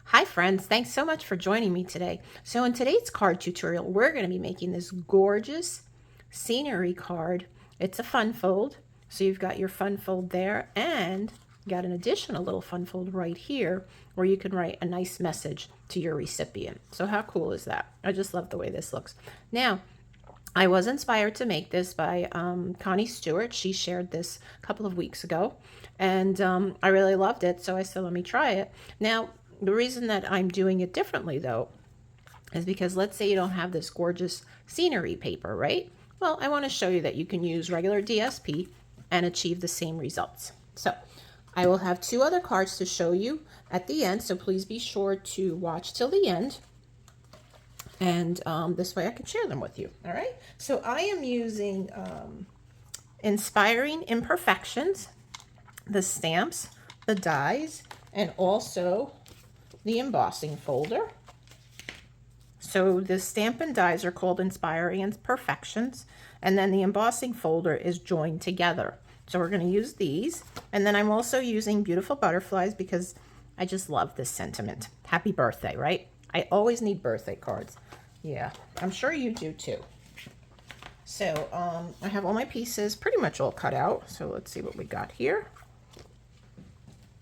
Hi friends, thanks so much for joining me today. So in today's card tutorial, we're going to be making this gorgeous scenery card. It's a fun fold. So you've got your fun fold there, and you got an additional little fun fold right here where you can write a nice message to your recipient. So how cool is that? I just love the way this looks. Now, I was inspired to make this by Connie Stewart. She shared this a couple of weeks ago, and I really loved it, so I said, let me try it. Now, the reason that I'm doing it differently, though, is because let's say you don't have this gorgeous scenery paper, right? Well, I want to show you that you can use regular DSP and achieve the same results. So I will have two other cards to show you at the end, so please be sure to watch till the end. And this way I can share them with you. All right. So I am using Inspiring Imperfections, the stamps, the dies, and also the embossing folder. So the stamp and dies are called Inspiring Imperfections, and then the embossing folder is joined together. So we're going to use these, and then I'm also using Beautiful Butterflies because I just love this sentiment. Happy birthday, right? I always need birthday cards. Yeah, I'm sure you do too. So I have all my pieces pretty much all cut out. So let's see what we got here.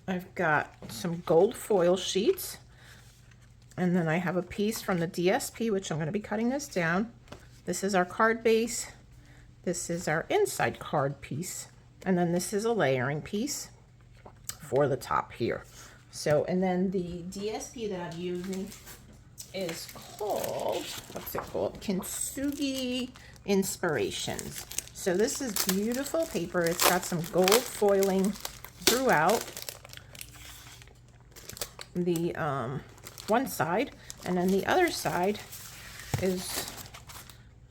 I've got some gold foil sheets, and then I have a piece from the DSP, which I'm going to be cutting this down. This is our card base. This is our inside card piece, and then this is a layering piece for the top here. So, and then the DSP that I'm using is called, what's it called? Kintsugi Inspirations. So this is beautiful paper. It's got some gold foiling throughout the one side, and then the other side is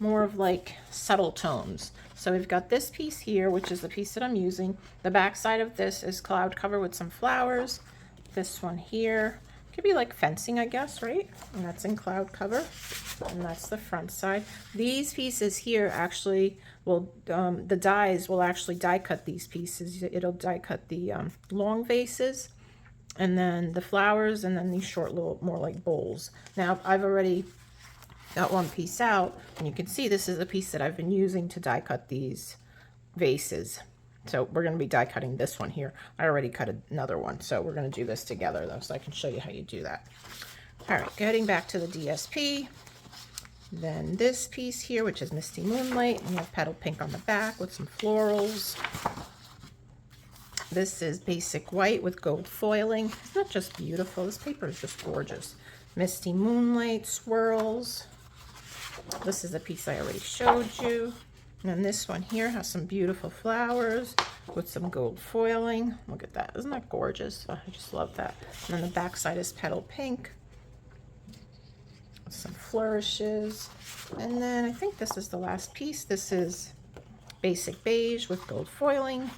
more of like subtle tones. So we've got this piece here, which is the piece that I'm using. The back side of this is cloud cover with some flowers. This one here could be like fencing, I guess, right? And that's in cloud cover, and that's the front side. These pieces here actually will, the dies will actually die cut these pieces. It'll die cut the long vases, and then the flowers, and then these short little, more like bowls. Now, I've already got one piece out, and you can see this is a piece that I've been using to die cut these vases. So we're going to be die cutting this one here. I already cut another one, so we're going to do this together, though, so I can show you how you do that. All right, getting back to the DSP. Then this piece here, which is Misty Moonlight, and you have petal pink on the back with some florals. This is basic white with gold foiling. It's not just beautiful, this paper is just gorgeous. Misty Moonlight swirls. This is a piece I already showed you. And then this one here has some beautiful flowers with some gold foiling. Look at that, isn't that gorgeous? Oh, I just love that. And then the back side is petal pink. Some flourishes. And then I think this is the last piece. This is basic beige with gold foiling,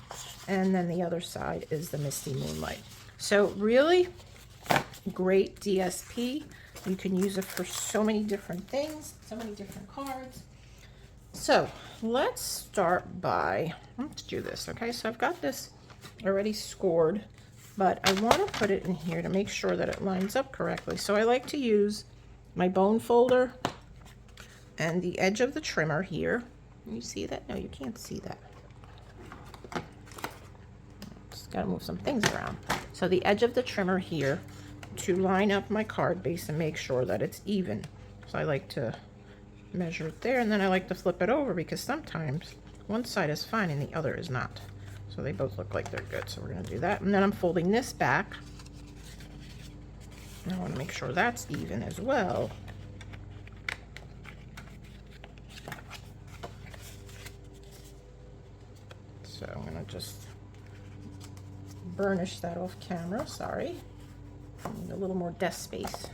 and then the other side is the Misty Moonlight. So really great DSP. You can use it for so many different things, so many different cards. So let's start by, let's do this. Okay, so I've got this already scored, but I want to put it in here to make sure that it lines up correctly. So I like to use my bone folder and the edge of the trimmer here. You see that? No, you can't see that. Just got to move some things around. So the edge of the trimmer here to line up my card base and make sure that it's even. So I like to measure it there, and then I like to flip it over because sometimes one side is fine and the other is not. So they both look like they're good. So we're going to do that. And then I'm folding this back. I want to make sure that's even as well. So I'm going to just burnish that off camera, sorry. I need a little more desk space.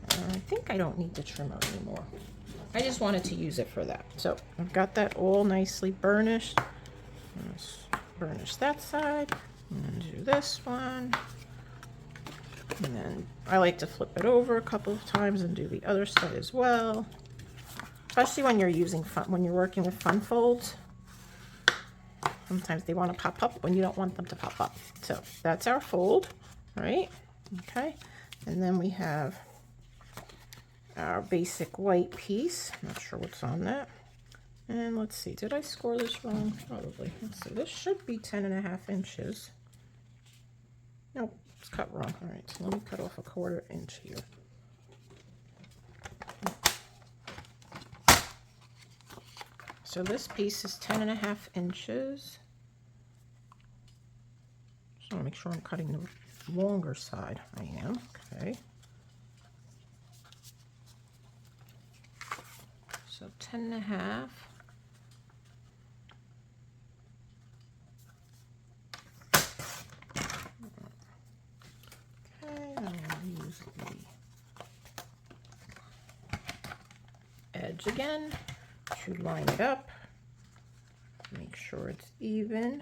I think I don't need the trimmer anymore. I just wanted to use it for that. So I've got that all nicely burnished. Let's burnish that side, and then do this one. And then I like to flip it over a couple of times and do the other side as well. Especially when you're using when you're working with fun folds. Sometimes they want to pop up when you don't want them to pop up. So that's our fold, right? Okay, and then we have our basic white piece. Not sure what's on that. And let's see, did I score this wrong? Probably. Let's see, this should be 10.5 inches. Nope, it's cut wrong. All right, so let me cut off a 1/4 inch here. So this piece is 10.5 inches. Just want to make sure I'm cutting the longer side. I am, okay. So 10.5. Okay, then I'll use the edge again to line it up. Make sure it's even.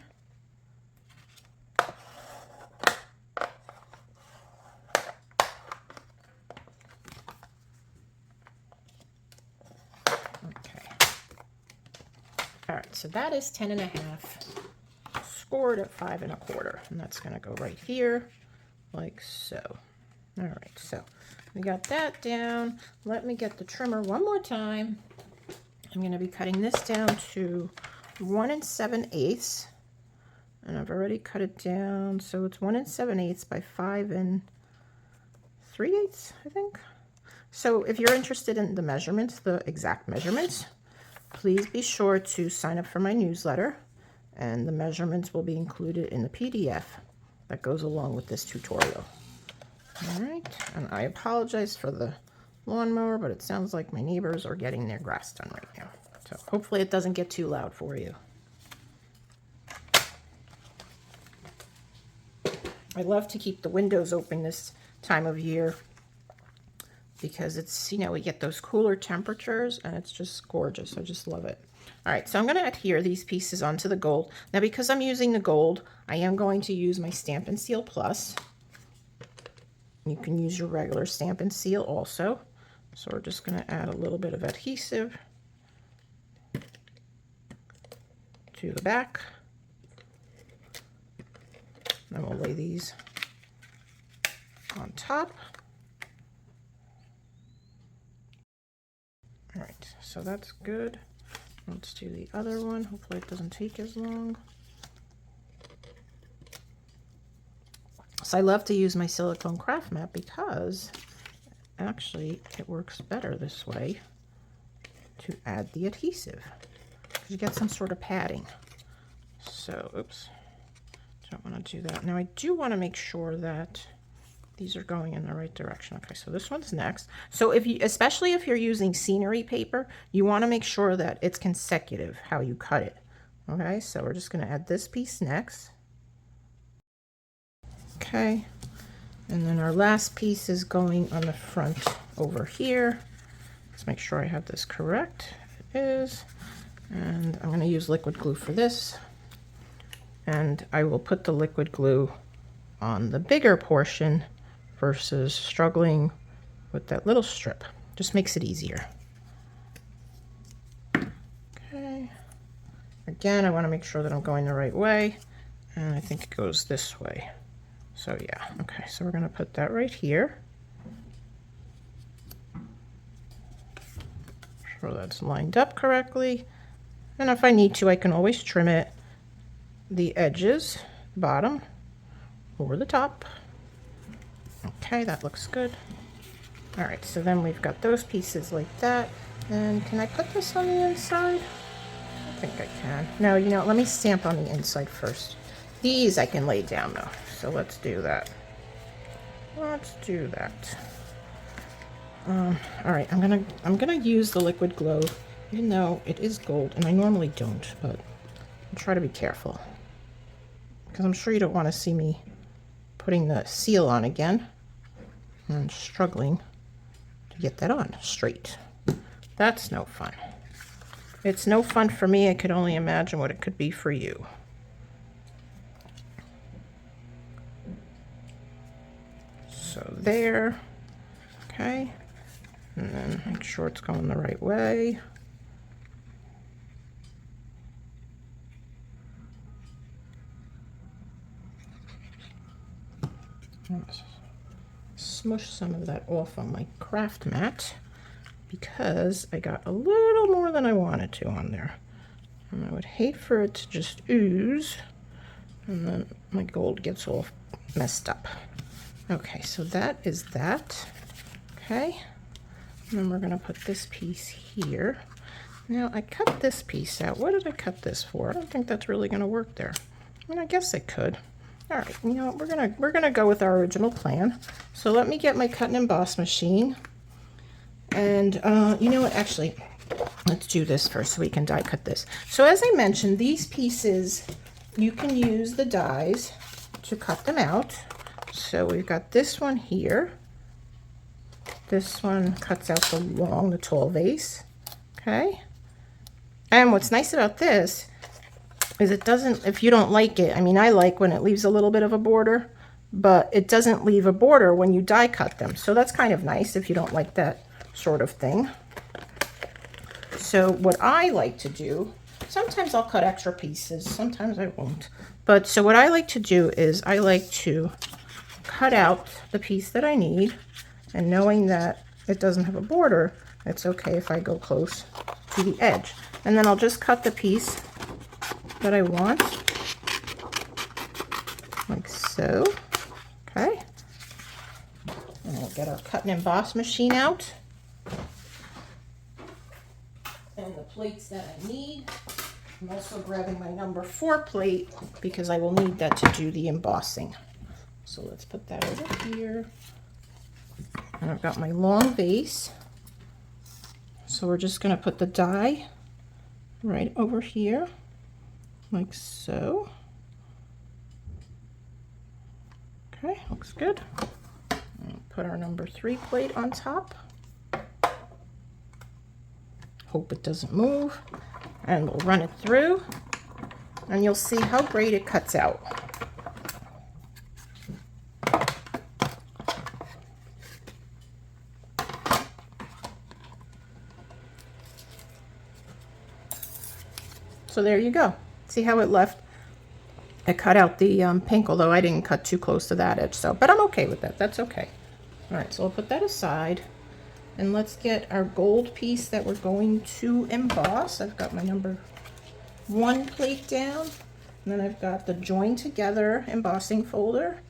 All right, so that is 10.5, scored at 5 1/4, and that's gonna go right here, like so. All right, so we got that down. Let me get the trimmer one more time. I'm gonna be cutting this down to 1 7/8, and I've already cut it down, so it's 1 7/8 by 5 3/8, I think. So if you're interested in the measurements, the exact measurements, please be sure to sign up for my newsletter, and the measurements will be included in the PDF that goes along with this tutorial. All right, and I apologize for the lawnmower, but it sounds like my neighbors are getting their grass done right now. So hopefully it doesn't get too loud for you. I love to keep the windows open this time of year because it's, you know, we get those cooler temperatures and it's just gorgeous. I just love it. All right, so I'm going to adhere these pieces onto the gold. Now, because I'm using the gold, I am going to use my Stamp and Seal Plus. You can use your regular Stamp and Seal also. So we're just going to add a little bit of adhesive to the back. Then we'll lay these on top. All right, so that's good. Let's do the other one. Hopefully it doesn't take as long. So I love to use my silicone craft mat because actually it works better this way to add the adhesive. You get some sort of padding. So, oops, don't want to do that. Now I do want to make sure that these are going in the right direction. Okay, so this one's next. So if you, especially if you're using scenery paper, you want to make sure that it's consecutive how you cut it. Okay, so we're just going to add this piece next. Okay, and then our last piece is going on the front over here. Let's make sure I have this correct. It is. And I'm going to use liquid glue for this. And I will put the liquid glue on the bigger portion versus struggling with that little strip. Just makes it easier. Okay. Again, I want to make sure that I'm going the right way. And I think it goes this way. So yeah, okay, so we're going to put that right here. Sure that's lined up correctly. And if I need to, I can always trim it, the edges, bottom, over the top. Okay, that looks good. All right, so then we've got those pieces like that. And can I put this on the inside? I think I can. No, you know, let me stamp on the inside first. These I can lay down though, so let's do that. Let's do that. All right, I'm gonna use the liquid glue, even though it is gold, and I normally don't, but I'll try to be careful because I'm sure you don't want to see me putting the seal on again and struggling to get that on straight. That's no fun. It's no fun for me. I could only imagine what it could be for you. So there, okay, and then make sure it's going the right way. Smush some of that off on my craft mat because I got a little more than I wanted to on there. And I would hate for it to just ooze and then my gold gets all messed up. Okay, so that is that. Okay, and then we're gonna put this piece here. Now I cut this piece out. What did I cut this for? I don't think that's really gonna work there. I mean, I guess it could. All right, you know what, we're gonna go with our original plan. So let me get my cut and emboss machine. And you know what, actually, let's do this first so we can die cut this. So as I mentioned, these pieces, you can use the dies to cut them out. So we've got this one here. This one cuts out the tall vase, okay? And what's nice about this is it doesn't, if you don't like it, I mean, I like when it leaves a little bit of a border, but it doesn't leave a border when you die cut them. So that's kind of nice if you don't like that sort of thing. So what I like to do, sometimes I'll cut extra pieces, sometimes I won't. But so what I like to do is I like to cut out the piece that I need, and knowing that it doesn't have a border, it's okay if I go close to the edge. And then I'll just cut the piece that I want, like so, okay? And we'll get our cut and emboss machine out. And the plates that I need. I'm also grabbing my number 4 plate because I will need that to do the embossing. So let's put that over here. And I've got my long vase. So we're just going to put the die right over here, like so. Okay, looks good. And put our number 3 plate on top. Hope it doesn't move. And we'll run it through. And you'll see how great it cuts out. So there you go. See how it left? I cut out the pink, although I didn't cut too close to that edge. So, but I'm okay with that. That's okay. All right, so we'll put that aside. And let's get our gold piece that we're going to emboss. I've got my number 1 plate down. And then I've got the join together embossing folder.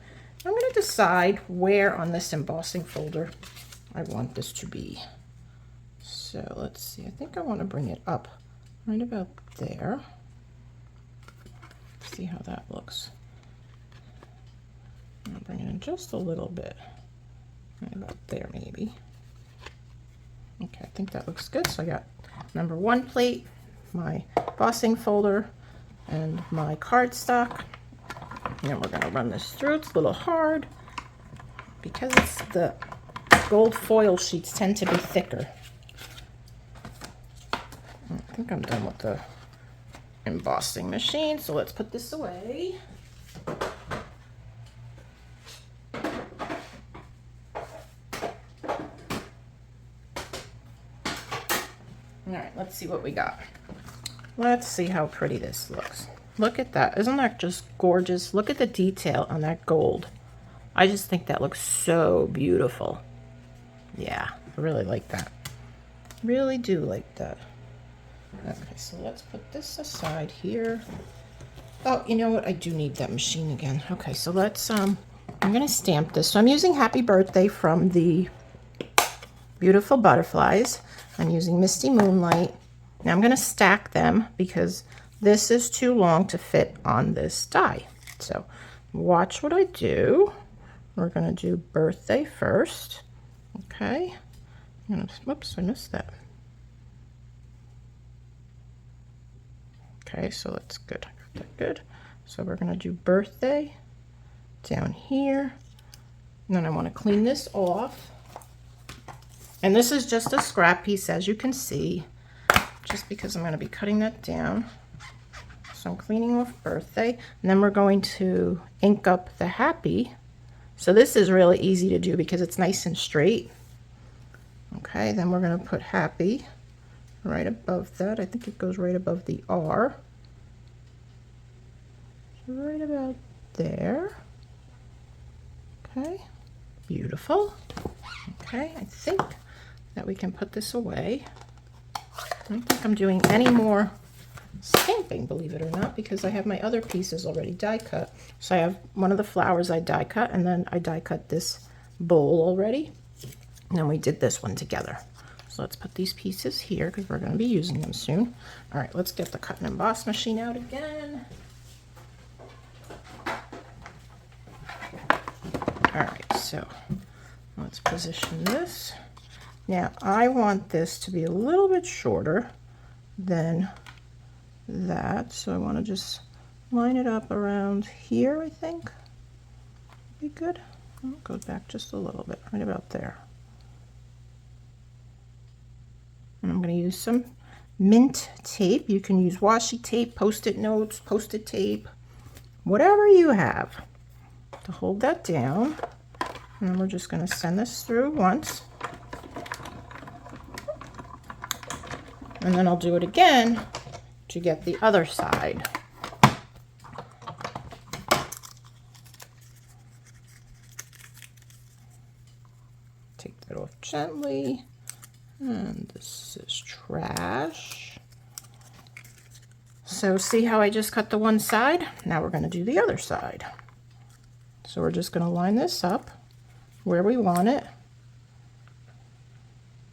I'm going to decide where on this embossing folder I want this to be. So let's see. I think I want to bring it up right about there. See how that looks. I'll bring it in just a little bit. Right about there maybe. Okay, I think that looks good. So I got number 1 plate, my embossing folder, and my cardstock. And we're going to run this through. It's a little hard because it's the gold foil sheets tend to be thicker. I think I'm done with the embossing machine, so let's put this away. All right, let's see what we got. Let's see how pretty this looks. Look at that. Isn't that just gorgeous? Look at the detail on that gold. I just think that looks so beautiful. Yeah, I really like that. Really do like that. Okay, so let's put this aside here. Oh, you know what? I do need that machine again. Okay, so let's, I'm going to stamp this. So I'm using Happy Birthday from the Beautiful Butterflies. I'm using Misty Moonlight. Now I'm going to stack them because this is too long to fit on this die. So watch what I do. We're going to do birthday first. Okay. Whoops, I missed that. Okay, so that's good. I got that good. So we're going to do birthday down here. And then I want to clean this off. And this is just a scrap piece, as you can see, just because I'm going to be cutting that down. So I'm cleaning off birthday. And then we're going to ink up the happy. So this is really easy to do because it's nice and straight. Okay, then we're going to put happy right above that. I think it goes right above the R. So right about there. Okay, beautiful. Okay, I think that we can put this away. I don't think I'm doing any more stamping, believe it or not, because I have my other pieces already die cut. So I have one of the flowers I die cut, and then I die cut this bowl already. And then we did this one together. So let's put these pieces here because we're going to be using them soon. All right, let's get the cut and emboss machine out again. All right, so let's position this. Now I want this to be a little bit shorter than that, so I want to just line it up around here. I think be good. I'll go back just a little bit, right about there. And I'm going to use some mint tape. You can use washi tape, post-it notes, post-it tape, whatever you have to hold that down. And then we're just going to send this through once. And then I'll do it again to get the other side. Take that off gently. And this is trash. So see how I just cut the one side? Now we're going to do the other side. So we're just going to line this up where we want it.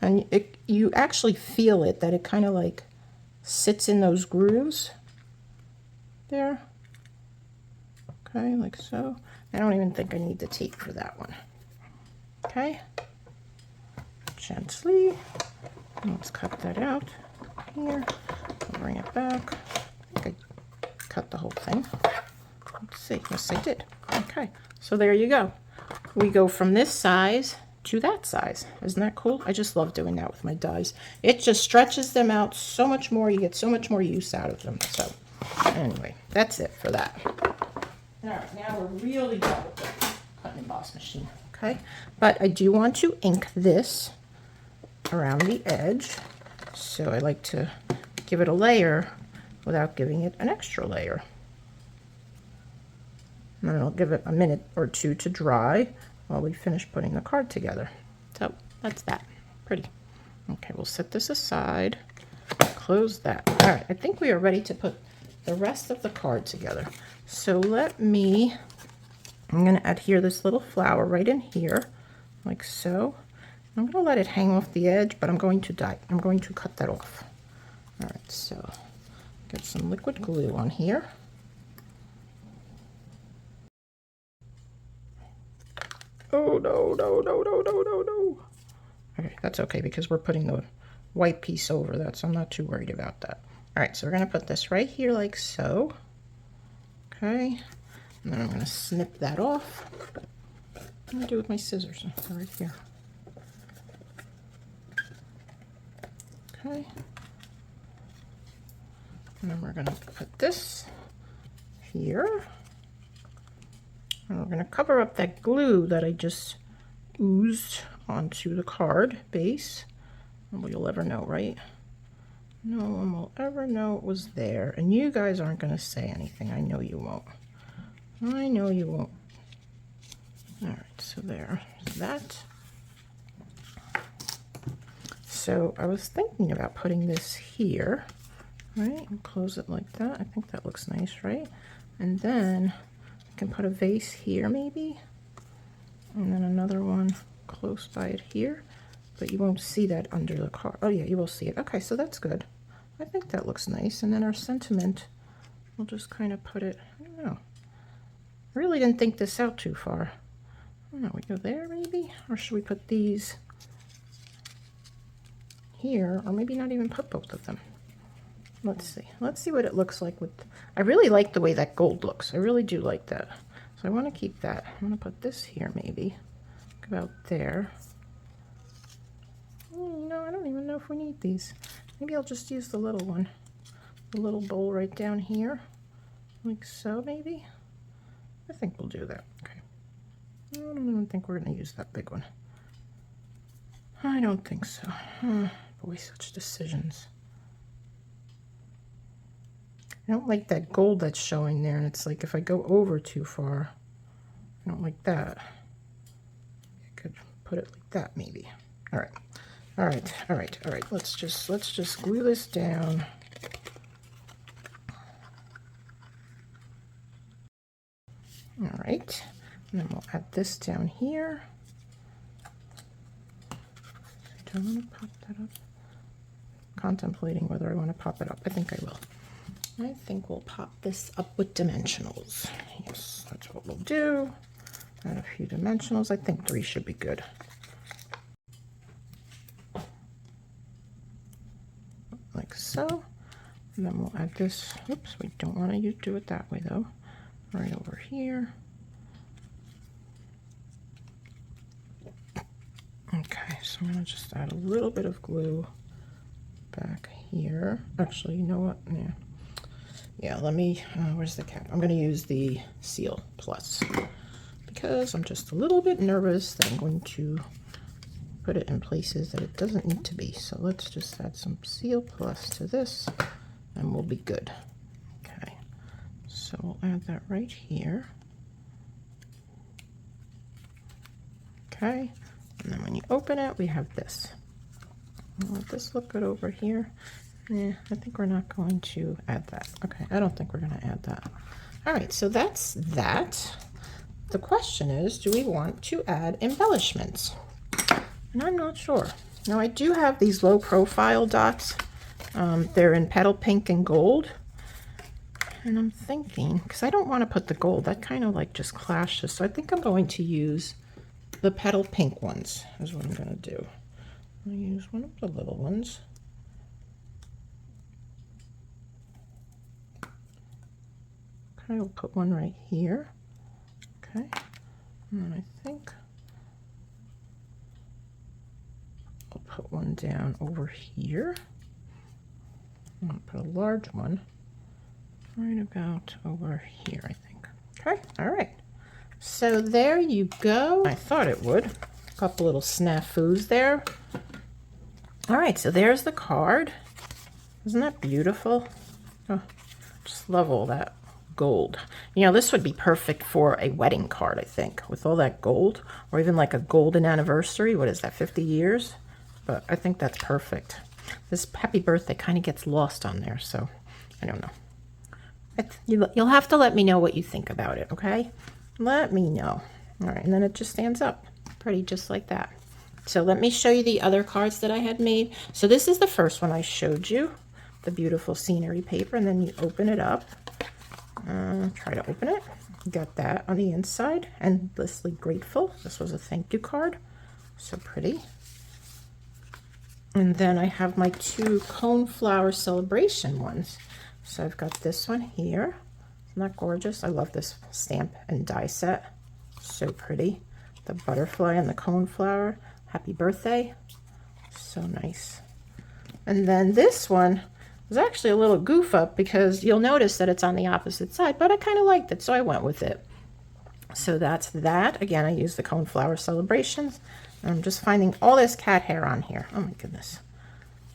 And you actually feel it, that it kind of like sits in those grooves there. Okay, like so. I don't even think I need the tape for that one. Okay. Gently. Let's cut that out here. I'll bring it back. I think I cut the whole thing. Let's see. Yes, I did. Okay. So there you go. We go from this size to that size. Isn't that cool? I just love doing that with my dies. It just stretches them out so much more. You get so much more use out of them. So anyway, that's it for that. All right, now we're really done with the cut and emboss machine. Okay, but I do want to ink this around the edge. So I like to give it a layer without giving it an extra layer. And then I'll give it a minute or two to dry while we finish putting the card together. So that's that. Pretty. Okay, we'll set this aside. Close that. All right, I think we are ready to put the rest of the card together. So I'm going to adhere this little flower right in here, like so. I'm going to let it hang off the edge, but I'm going to cut that off. All right, so get some liquid glue on here. Oh, no, no, no, no, no, no, no. Okay, that's okay because we're putting the white piece over that, so I'm not too worried about that. All right, so we're going to put this right here like so. Okay, and then I'm going to snip that off. I'm going to do it with my scissors right here. Okay, and then we're going to put this here. And we're going to cover up that glue that I just oozed onto the card base. Nobody will ever know, right? No one will ever know it was there. And you guys aren't going to say anything. I know you won't. I know you won't. All right, so there's that. So I was thinking about putting this here, right? And close it like that. I think that looks nice, right? And then can put a vase here maybe, and then another one close by it here, but you won't see that under the card. Oh yeah, you will see it. Okay, so that's good. I think that looks nice. And then our sentiment, we'll just kind of put it, I don't know. I really didn't think this out too far. I don't know, we go there maybe, or should we put these here, or maybe not even put both of them? Let's see what it looks like with, I really like the way that gold looks. I really do like that. So I want to keep that. I'm going to put this here maybe, about there. No, I don't even know if we need these. Maybe I'll just use the little one, the little bowl right down here, like so maybe. I think we'll do that. Okay. I don't even think we're going to use that big one. I don't think so. Boy, such decisions. I don't like that gold that's showing there, and it's like if I go over too far, I don't like that. put it like that maybe. All right. All right. All right. All right. Let's just glue this down. All right. And then we'll add this down here. Do I want to pop that up? Contemplating whether I want to pop it up. I think I will. I think we'll pop this up with dimensionals. Yes, that's what we'll do. Add a few dimensionals. I think 3 should be good. Like so. And then we'll add this. Oops, we don't want to do it that way though. Right over here. Okay, so I'm going to just add a little bit of glue back here. Actually, you know what? Yeah, let me, where's the cap? I'm going to use the Seal Plus because I'm just a little bit nervous that I'm going to put it in places that it doesn't need to be. So let's just add some Seal Plus to this and we'll be good. Okay, so we'll add that right here. Okay, and then when you open it, we have this. I'll let this look good over here. Yeah, I think we're not going to add that. Okay, I don't think we're going to add that. All right, so that's that. The question is, do we want to add embellishments? And I'm not sure. Now, I do have these low profile dots. They're in petal pink and gold. And I'm thinking, because I don't want to put the gold, that kind of like just clashes. So I think I'm going to use the petal pink ones is what I'm going to do. I'll use one of the little ones. Okay, we'll put one right here. Okay, and then I think I'll put one down over here. I'm going to put a large one right about over here, I think. Okay, all right. So there you go. I thought it would. A couple little snafus there. All right, so there's the card. Isn't that beautiful? Oh, just love all that gold. You know, this would be perfect for a wedding card, I think, with all that gold, or even like a golden anniversary. What is that, 50 years? But I think that's perfect. This happy birthday kind of gets lost on there, so I don't know. You'll have to let me know what you think about it, okay? Let me know. All right, and then it just stands up pretty just like that. So let me show you the other cards that I had made. So this is the first one I showed you, the beautiful scenery paper, and then you open it up. Try to open it. You got that on the inside. Endlessly grateful. This was a thank you card. So pretty. And then I have my 2 coneflower celebration ones. So I've got this one here. Isn't that gorgeous? I love this stamp and die set. So pretty. The butterfly and the coneflower. Happy birthday. So nice. And then this one was actually a little goof up because you'll notice that it's on the opposite side, but I kind of liked it, so I went with it. So that's that. Again, I use the coneflower celebrations. I'm just finding all this cat hair on here. Oh my goodness.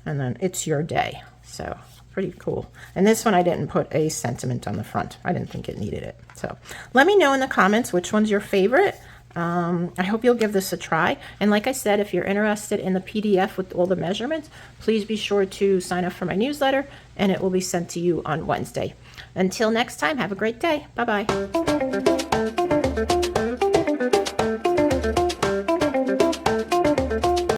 And then it's your day. So pretty cool. And this one I didn't put a sentiment on the front. I didn't think it needed it. So let me know in the comments which one's your favorite. I hope you'll give this a try. And like I said, if you're interested in the PDF with all the measurements, please be sure to sign up for my newsletter and it will be sent to you on Wednesday. Until next time, have a great day. Bye-bye.